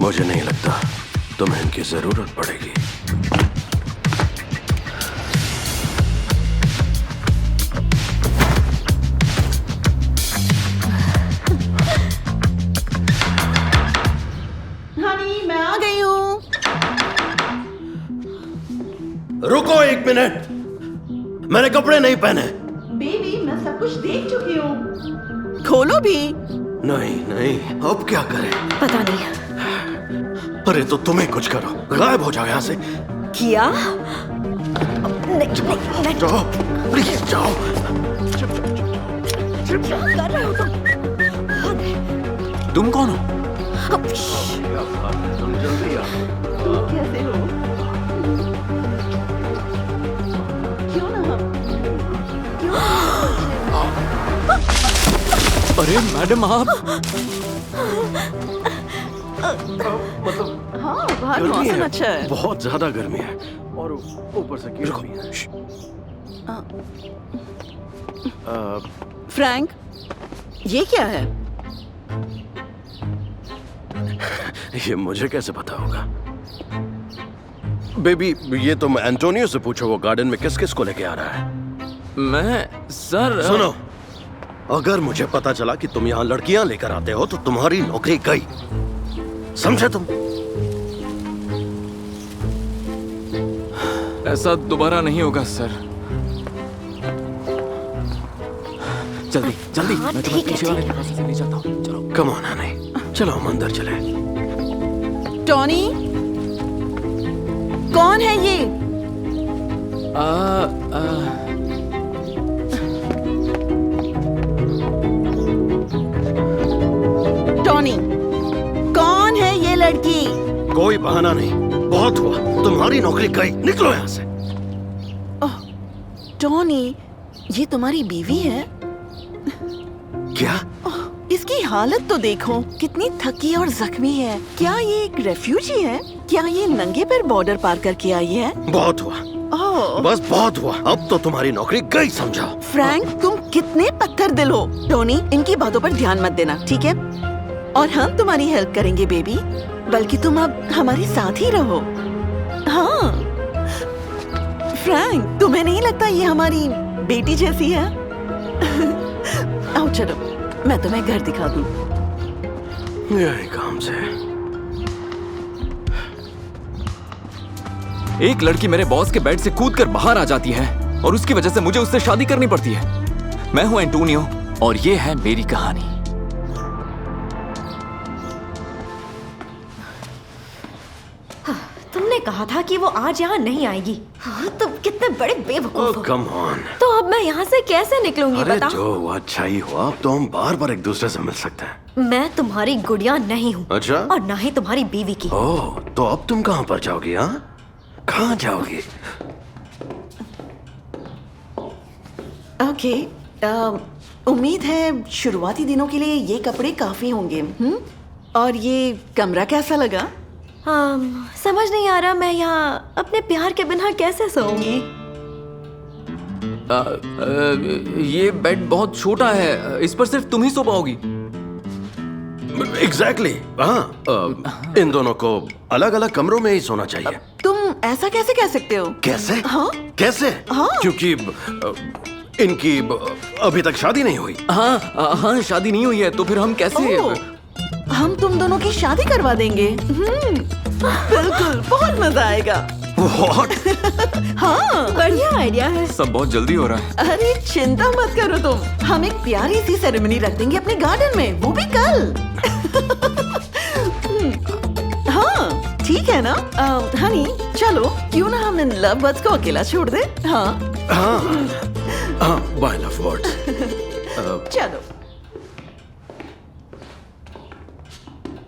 मुझे नहीं लगता तुम्हें इनकी जरूरत पड़ेगी। हनी, मैं आ गई हूँ। रुको एक मिनट, मैंने कपड़े नहीं पहने। बेबी, मैं सब कुछ देख चुकी हूँ। खोलो भी। नहीं नहीं, अब क्या करें? पता नहीं। अरे तो तुम्हें कुछ करो, गायब हो जाओ यहाँ से। किया? नहीं, जाओ प्लीज जाओ। कर रहे हो तुम कौन हो? तुम जल्दी आओ। तुम कैसे हो? क्यों ना अरे मैडम आप मतलब हाँ, बाहर गर्मी मौसम है, अच्छा है। बहुत ज्यादा गर्मी है और ऊपर से कीड़ा भी है। फ्रैंक, ये क्या है? ये मुझे कैसे पता होगा? बेबी, ये तुम एंटोनियो से पूछो, वो गार्डन में किस किस को लेके आ रहा है। मैं सर सुनो, अगर मुझे पता चला कि तुम यहाँ लड़कियां लेकर आते हो तो तुम्हारी नौकरी गई, समझे तुम? ऐसा दोबारा नहीं होगा सर। जल्दी जल्दी, हाँ, मैं तुम्हें ठीक है, पीछे वाले ठीक है। दरवाजे से ले जाता हूँ। चलो। कम ऑन हनी, चलो हम अंदर चले। टॉनी, कौन है ये? टॉनी, कौन है ये लड़की? कोई बहाना नहीं, बहुत हुआ, तुम्हारी नौकरी गई, निकलो यहाँ से। टॉनी, ये तुम्हारी बीवी है? क्या? इसकी हालत तो देखो, कितनी थकी और जख्मी है। क्या ये एक रेफ्यूजी है? क्या ये नंगे पैर बॉर्डर पार करके आई है? बहुत हुआ, ओह, बस बहुत हुआ, अब तो तुम्हारी नौकरी गई, समझा? फ्रैंक, तुम कितने पत्थर दिल हो। टोनी, इनकी बातों पर ध्यान मत देना, ठीक है? और हम तुम्हारी हेल्प करेंगे बेबी, बल्कि तुम अब हमारे साथ ही रहो। हाँ फ्रैंक, तुम्हें नहीं लगता ये हमारी बेटी जैसी है? आओ चलो, मैं तुम्हें घर दिखा दूं। यही काम से। एक लड़की मेरे बॉस के बेड से कूदकर बाहर आ जाती है और उसकी वजह से मुझे उससे शादी करनी पड़ती है। मैं हूं एंटोनियो और ये है मेरी कहानी। तुमने कहा था कि वो आज यहाँ नहीं आएगी। हाँ, तुम कितने बड़े बेवकूफ हो। Come on. तो अब मैं यहाँ से कैसे निकलूंगी अरे बता? जो हुआ अच्छा ही हुआ, अब तो हम बार बार एक दूसरे से मिल सकते हैं। मैं तुम्हारी गुड़िया नहीं हूँ। अच्छा? और ना ही तुम्हारी बीवी की। ओह, तो अब तुम कहाँ पर जाओगी? हाँ, कहाँ जाओगी? ओके, उम्मीद है शुरुआती दिनों के लिए ये कपड़े काफी होंगे। और ये कमरा कैसा लगा? समझ नहीं आ रहा, मैं यहाँ अपने प्यार के बिना कैसे सोऊंगी। ये बेड बहुत छोटा है, इस पर सिर्फ तुम ही सो पाओगी। एग्जैक्टली, हाँ, इन दोनों को अलग अलग कमरों में ही सोना चाहिए। तुम ऐसा कैसे कह सकते हो? कैसे? हाँ? कैसे? हाँ? क्योंकि इनकी अभी तक शादी नहीं हुई। हाँ, शादी नहीं हुई है, तो फिर हम कैसे? ओह, हम तुम दोनों की शादी करवा देंगे। बिल्कुल, बहुत मजा आएगा। What? हाँ, बढ़िया आइडिया है। सब बहुत जल्दी हो रहा है। अरे चिंता मत करो तुम, हम एक प्यारी सी सेरेमनी रख देंगे अपने गार्डन में, वो भी कल। हाँ ठीक है ना? हनी चलो, क्यों ना हम इन लव बर्ड्स को अकेला छोड़ दे? हाँ हाँ हाँ, बाय लव बर्ड्स। चलो।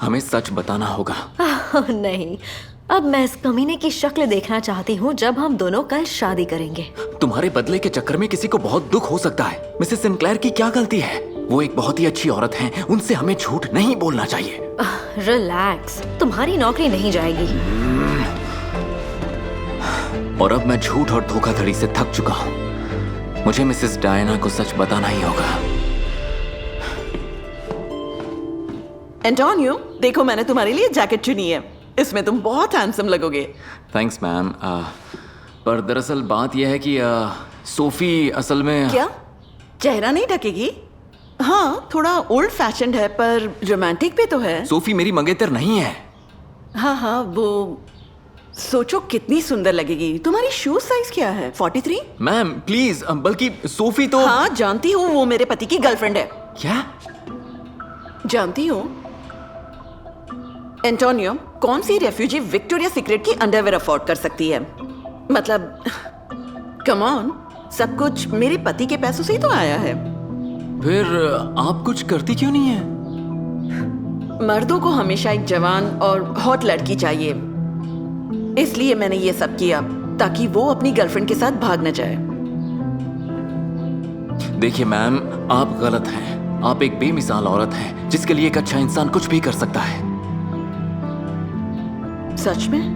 हमें सच बताना होगा। नहीं, अब मैं इस कमीने की शक्ल देखना चाहती हूँ जब हम दोनों कल शादी करेंगे। तुम्हारे बदले के चक्कर में किसी को बहुत दुख हो सकता है। मिसेस सिंक्लेयर की क्या गलती है? वो एक बहुत ही अच्छी औरत हैं, उनसे हमें झूठ नहीं बोलना चाहिए। रिलैक्स, तुम्हारी नौकरी नहीं जाएगी। और अब मैं झूठ और धोखाधड़ी से थक चुका हूँ। मुझे मिसेस डायना को सच बताना ही होगा। एंटोनियो, देखो मैंने तुम्हारे लिए जैकेट चुनी है, इसमें तुम बहुत हैंडसम लगोगे। Thanks ma'am. पर दरअसल बात यह है कि सोफी असल में क्या चेहरा नहीं ढकेगी? हाँ थोड़ा ओल्ड फैशन्ड है पर रोमांटिक भी तो है। सोफी मेरी मंगेतर नहीं है। हाँ वो सोचो कितनी सुंदर लगेगी। तुम्हारी शूज साइज क्या है? 43? मैम प्लीज, बल्कि सोफी तो हाँ जानती हूँ, वो मेरे पति की गर्लफ्रेंड है। क्या? जानती हूँ एंटोनियो, कौन सी रेफ्यूजी विक्टोरिया सीक्रेट की अंडरवेयर अफोर्ड कर सकती है? मतलब कम ऑन, सब कुछ मेरे पति के पैसों से ही तो आया है। फिर आप कुछ करती क्यों नहीं है? मर्दों को हमेशा एक जवान और हॉट लड़की चाहिए, इसलिए मैंने ये सब किया ताकि वो अपनी गर्लफ्रेंड के साथ भाग न जाए। देखिए मैम, आप गलत हैं। आप एक बेमिसाल औरत हैं जिसके लिए एक अच्छा इंसान कुछ भी कर सकता है। सच में?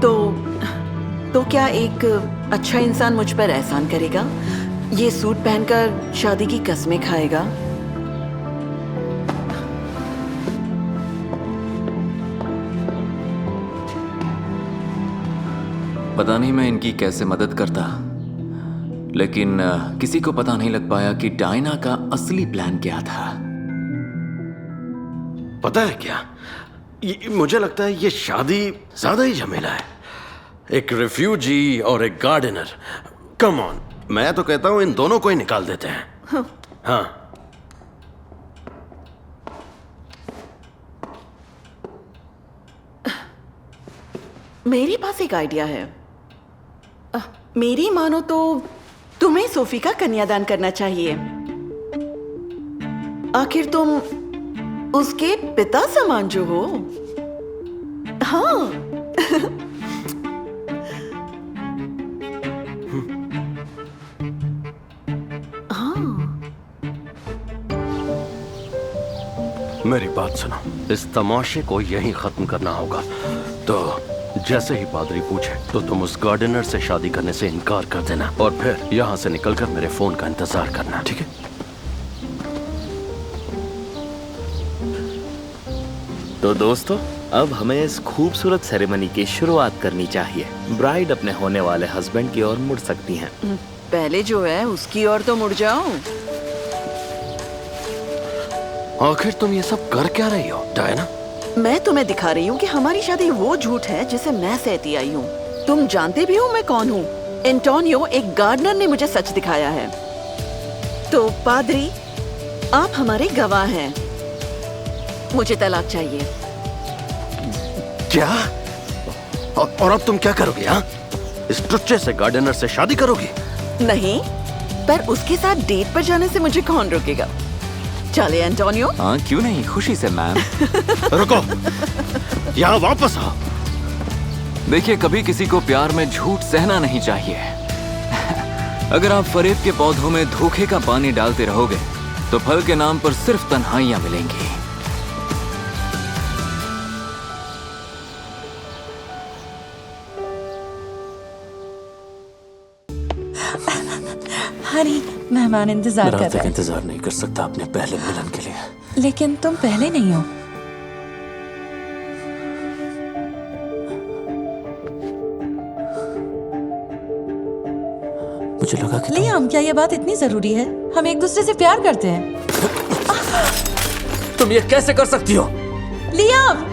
तो क्या एक अच्छा इंसान मुझ पर एहसान करेगा? ये सूट पहनकर शादी की कसमें खाएगा? पता नहीं मैं इनकी कैसे मदद करता, लेकिन किसी को पता नहीं लग पाया कि डायना का असली प्लान क्या था। पता है क्या, मुझे लगता है ये शादी ज्यादा ही झमेला है। एक रिफ्यूजी और एक गार्डनर, कम ऑन। मैं तो कहता हूं इन दोनों को ही निकाल देते हैं। हाँ मेरे पास एक आइडिया है। मेरी मानो तो तुम्हें सोफी का कन्यादान करना चाहिए। आखिर तुम उसके पिता समान जो हो। हाँ मेरी बात सुनो, इस तमाशे को यहीं खत्म करना होगा। तो जैसे ही पादरी पूछे तो तुम उस गार्डनर से शादी करने से इनकार कर देना और फिर यहाँ से निकलकर मेरे फोन का इंतजार करना, ठीक है? तो दोस्तों, अब हमें इस खूबसूरत सेरेमनी की शुरुआत करनी चाहिए। ब्राइड अपने होने वाले हस्बैंड की ओर मुड़ सकती हैं। पहले जो है उसकी ओर तो मुड़ जाओ। आखिर तुम ये सब कर क्या रही हो डायना? मैं तुम्हें दिखा रही हूँ कि हमारी शादी वो झूठ है जिसे मैं सहती आई हूँ। तुम जानते भी हो मैं कौन हूँ। एंटोनियो, एक गार्डनर ने मुझे सच दिखाया है। तो पादरी, आप हमारे गवाह हैं। मुझे तलाक चाहिए। क्या? और अब तुम क्या करोगी? हाँ, इस टुच्चे से गार्डनर से शादी करोगी? नहीं, पर उसके साथ डेट पर जाने से मुझे कौन रोकेगा? चले एंटोनियो। हाँ क्यों नहीं, खुशी से मैम। रुको, यहाँ वापस आओ। देखिए, कभी किसी को प्यार में झूठ सहना नहीं चाहिए। अगर आप फरेब के पौधों में धोखे का पानी डालते रहोगे तो फल के नाम पर सिर्फ तन्हाइयां मिलेंगी। हरी, मेहमान इंतजार कर रहे हैं। इंतजार नहीं कर सकता अपने पहले मिलन के लिए। लेकिन तुम पहले नहीं हो। मुझे लगा कि लियाम, क्या ये बात इतनी जरूरी है? हम एक दूसरे से प्यार करते हैं। तुम ये कैसे कर सकती हो? लियाम,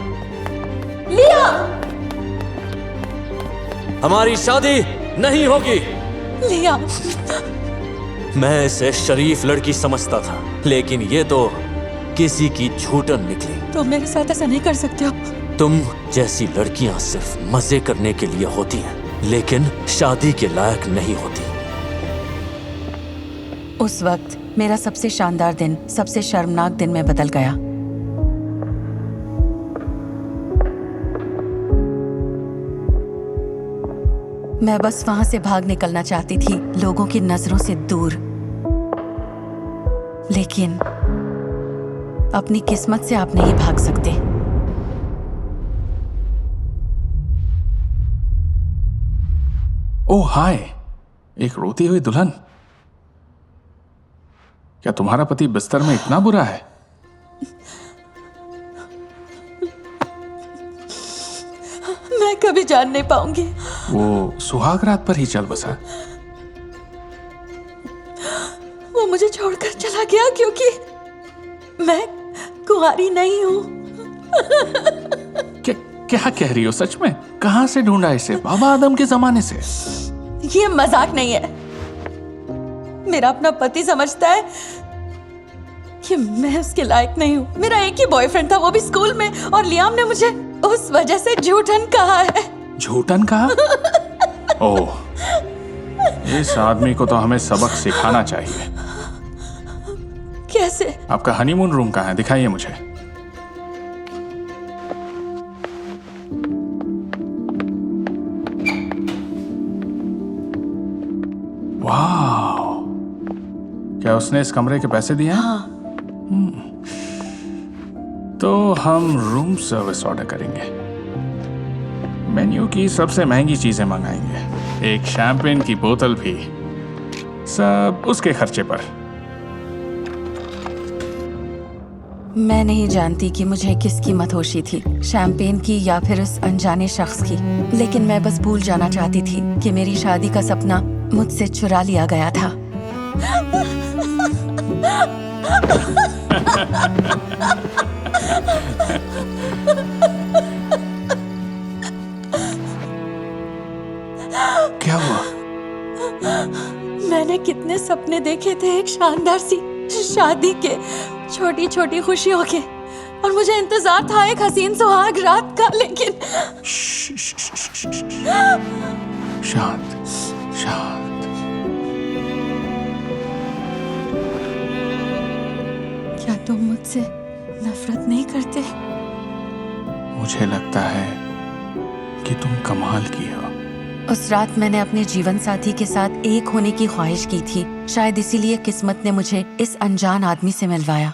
लियाम, हमारी शादी नहीं होगी। लियाम। मैं इसे शरीफ लड़की समझता था, लेकिन ये तो किसी की झूठन निकली। तुम मेरे साथ ऐसा नहीं कर सकते हो। तुम जैसी लड़कियां सिर्फ मजे करने के लिए होती हैं, लेकिन शादी के लायक नहीं होती। उस वक्त मेरा सबसे शानदार दिन सबसे शर्मनाक दिन में बदल गया। मैं बस वहां से भाग निकलना चाहती थी, लोगों की नजरों से दूर। लेकिन अपनी किस्मत से आप नहीं भाग सकते। ओह हाय, एक रोती हुई दुल्हन। क्या तुम्हारा पति बिस्तर में इतना बुरा है? मैं कभी जान नहीं पाऊंगी। वो सुहाग रात पर ही चल बसा। वो मुझे छोड़कर चला गया क्योंकि मैं कुंवारी नहीं हूँ। क्या कह रही हो? सच में? कहाँ से ढूंढा इसे? बाबा आदम के जमाने से? ये मजाक नहीं है। मेरा अपना पति समझता है कि मैं उसके लायक नहीं हूँ। मेरा एक ही बॉयफ्रेंड था, वो भी स्कूल में, और लियाम ने मुझे उस वजह से झूठन कहा है। झूठन कहा? ओह, इस आदमी को तो हमें सबक सिखाना चाहिए। कैसे? आपका हनीमून रूम कहाँ है? दिखाइए मुझे। वाह, क्या उसने इस कमरे के पैसे दिए हैं? हाँ। तो हम रूम सर्विस ऑर्डर करेंगे। मेन्यू की सबसे महंगी चीजें मंगाएंगे, एक शैंपेन की बोतल भी, सब उसके खर्चे पर। मैं नहीं जानती कि मुझे किसकी मदहोशी थी, शैंपेन की या फिर उस अनजाने शख्स की, लेकिन मैं बस भूल जाना चाहती थी कि मेरी शादी का सपना मुझसे चुरा लिया गया था। क्या हुआ? मैंने कितने सपने देखे थे एक शानदार सी शादी के, छोटी छोटी खुशियों के, और मुझे इंतजार था एक हसीन सुहाग रात का, लेकिन शांत शांत। क्या तुम मुझसे नफरत नहीं करते? मुझे लगता है कि तुम कमाल की हो। उस रात मैंने अपने जीवन साथी के साथ एक होने की ख्वाहिश की थी। शायद इसीलिए किस्मत ने मुझे इस अनजान आदमी से मिलवाया।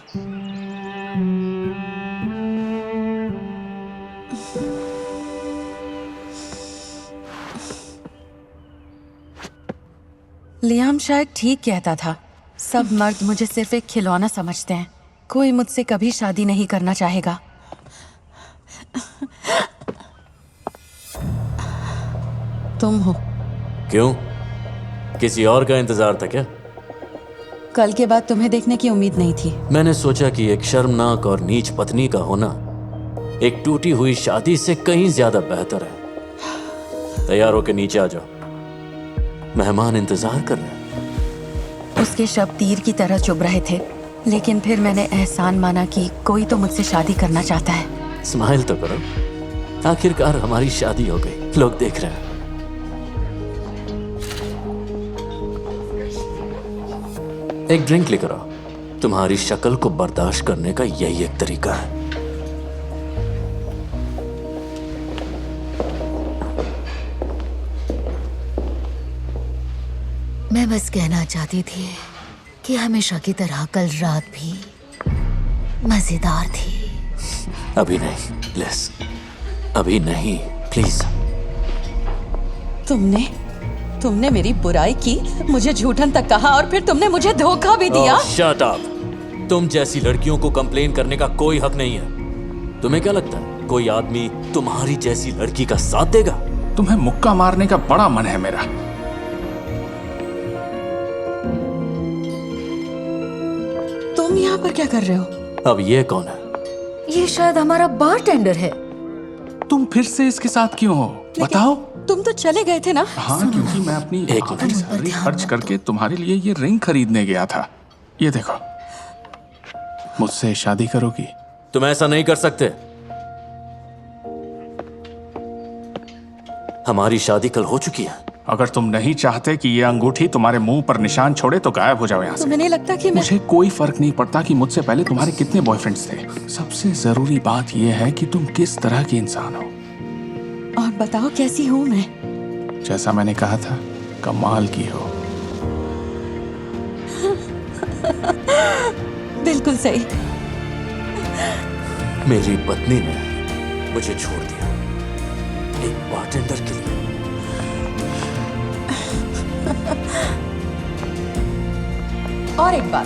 लियाम शायद ठीक कहता था। सब मर्द मुझे सिर्फ एक खिलौना समझते हैं। कोई मुझसे कभी शादी नहीं करना चाहेगा। तुम हो। क्यों? किसी और का इंतजार था क्या? कल के बाद तुम्हें देखने की उम्मीद नहीं थी। मैंने सोचा कि एक शर्मनाक और नीच पत्नी का होना एक टूटी हुई शादी से कहीं ज्यादा बेहतर है। तैयार होकर नीचे आ जाओ, मेहमान इंतजार कर रहे हैं। उसके शब्द तीर की तरह चुभ रहे थे, लेकिन फिर मैंने एहसान माना कि कोई तो मुझसे शादी करना चाहता है। स्माइल तो करो, आखिरकार हमारी शादी हो गई, लोग देख रहे हैं। एक ड्रिंक लेकर आओ, तुम्हारी शक्ल को बर्दाश्त करने का यही एक तरीका है। मैं बस कहना चाहती थी कि हमेशा की तरह कल रात भी मजेदार थी। अभी नहीं लिस, अभी नहीं प्लीज। तुमने मेरी बुराई की, मुझे झूठन तक कहा, और फिर तुमने मुझे धोखा भी दिया। Shut up. तुम जैसी लड़कियों को कंप्लेन करने का कोई हक नहीं है। तुम्हें क्या लगता है कोई आदमी तुम्हारी जैसी लड़की का साथ देगा? तुम्हें मुक्का मारने का बड़ा मन है मेरा। तुम यहाँ पर क्या कर रहे हो? अब ये कौन है? ये शायद हमारा बारटेंडर है। तुम फिर से इसके साथ क्यों हो? बताओ। तुम तो चले गए थे ना? हाँ, क्योंकि मैं अपनी आखिरी सैलरी खर्च करके तुम्हारे लिए ये रिंग खरीदने गया था। ये देखो, मुझसे शादी करोगी? तुम ऐसा नहीं कर सकते। हमारी शादी कल हो चुकी है। अगर तुम नहीं चाहते कि ये अंगूठी तुम्हारे मुंह पर निशान छोड़े तो गायब हो जाओ यहाँ से। तुम्हें नहीं लगता कि मुझे कोई फर्क नहीं पड़ता कि मुझसे पहले तुम्हारे कितने बॉयफ्रेंड्स थे। सबसे जरूरी बात यह है कि तुम किस तरह की इंसान हो। और बताओ कैसी हूँ मैं? जैसा मैंने कहा था, कमाल की हो। बिल्कुल सही। मेरी पत्नी ने मुझे छोड़ दिया एक बारटेंडर के लिए। और एक बात,